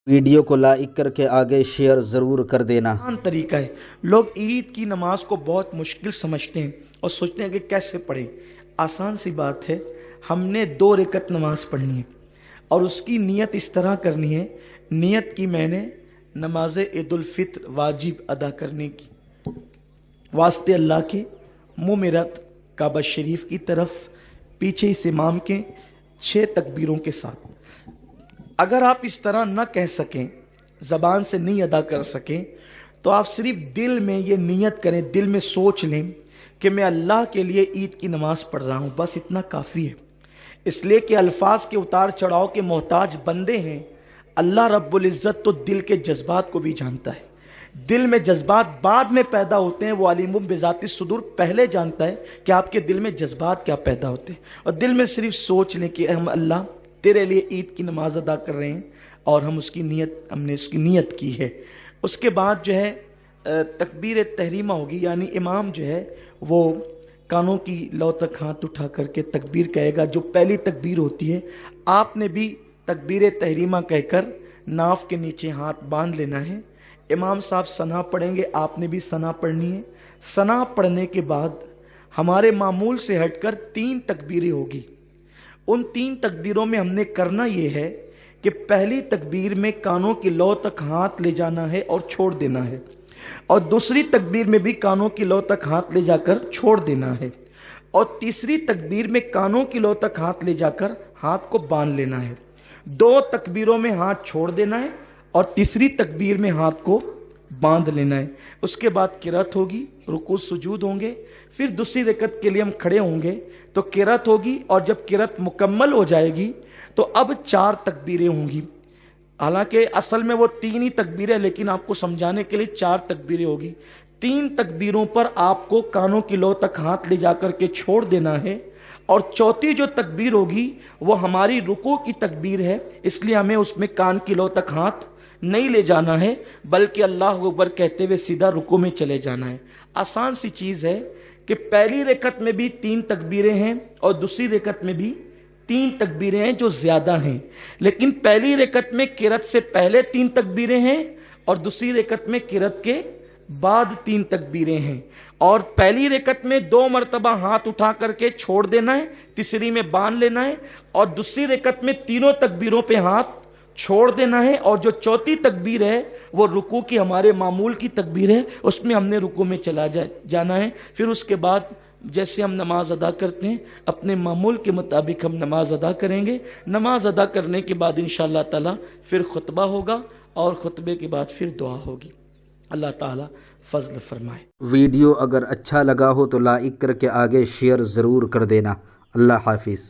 Video को like करके आगे शेयर ज़रूर कर देना। आसान तरीका है। लोग ईद की नमाज को बहुत मुश्किल समझते हैं और सोचते हैं कि कैसे पढ़ें। आसान सी बात है, हमने 2 रकत नमाज पढ़नी है और उसकी नीयत इस तरह करनी है। नीयत की मैंने नमाज ईद-उल फित्र वाजिब अदा करने की, वास्ते अल्लाह के, मुँह मेरा काबा शरीफ की तरफ, पीछे इस इमाम के 6 तकबीरों के साथ। अगर आप इस तरह न कह सकें, ज़बान से नहीं अदा कर सकें, तो आप सिर्फ दिल में ये नीयत करें, दिल में सोच लें कि मैं अल्लाह के लिए ईद की नमाज़ पढ़ रहा हूँ, बस इतना काफ़ी है। इसलिए कि अल्फाज के उतार चढ़ाव के मोहताज बंदे हैं। अल्लाह रब्बुल इज़्ज़त तो दिल के जज्बात को भी जानता है। दिल में जज्बात बाद में पैदा होते हैं, वो अलीमुम बिज़ाति सुदूर पहले जानता है कि आपके दिल में जज्बात क्या पैदा होते हैं। और दिल में सिर्फ सोच लें कि हम अल्लाह तेरे लिए ईद की नमाज अदा कर रहे हैं और हमने उसकी नीयत की है। उसके बाद जो है तकबीर तहरीमा होगी, यानी इमाम जो है वो कानों की लौ तक हाथ उठा करके तकबीर कहेगा, जो पहली तकबीर होती है। आपने भी तकबीर तहरीमा कहकर नाफ के नीचे हाथ बांध लेना है। इमाम साहब सना पढ़ेंगे, आपने भी सना पढ़नी है। सना पढ़ने के बाद हमारे मामूल से हटकर 3 तकबीरें होगी। उन 3 तकबीरों में हमने करना ये है कि पहली तकबीर में कानों की लौ तक हाथ ले जाना है और छोड़ देना है, और दूसरी तकबीर में भी कानों की लौ तक हाथ ले जाकर छोड़ देना है, और तीसरी तकबीर में कानों की लौ तक हाथ ले जाकर हाथ को बांध लेना है। 2 तकबीरों में हाथ छोड़ देना है और तीसरी तकबीर में हाथ को बांध लेना है। उसके बाद किरात होगी, रुकू सुजूद होंगे, फिर दूसरी रकत के लिए हम खड़े होंगे तो किरात होगी, और जब किरात मुकम्मल हो जाएगी तो अब 4 तकबीरें होंगी। हालांकि असल में वो 3 ही तकबीरें, लेकिन आपको समझाने के लिए 4 तकबीरें होगी। 3 तकबीरों पर आपको कानों की लौ तक हाथ ले जाकर के छोड़ देना है, और चौथी जो तकबीर होगी वो हमारी रुकू की तकबीर है, इसलिए हमें उसमें कान की लौ तक हाथ नहीं ले जाना है, बल्कि अल्लाह अकबर कहते हुए सीधा रुकू में चले जाना है। आसान सी चीज़ है कि पहली रकत में भी 3 तकबीरें हैं और दूसरी रकत में भी 3 तकबीरें हैं जो ज़्यादा हैं, लेकिन पहली रकत में किरत से पहले 3 तकबीरें हैं और दूसरी रकत में किरत के बाद 3 तकबीरें हैं। और पहली रकत में 2 मरतबा हाथ उठा करके छोड़ देना है, तीसरी में बांध लेना है, और दूसरी रकत में तीनों तकबीरों पे हाथ छोड़ देना है, और जो चौथी तकबीर है वो रुकू की हमारे मामूल की तकबीर है, उसमें हमने रुकू में चला जाना है। फिर उसके बाद जैसे हम नमाज अदा करते हैं अपने मामूल के मुताबिक हम नमाज अदा करेंगे। नमाज अदा करने के बाद इंशाअल्लाह ताला फिर खुतबा होगा और खुतबे के बाद फिर दुआ होगी। अल्लाह ताला फजल फरमाए। वीडियो अगर अच्छा लगा हो तो लाइक करके आगे शेयर ज़रूर कर देना। अल्लाह हाफिज़।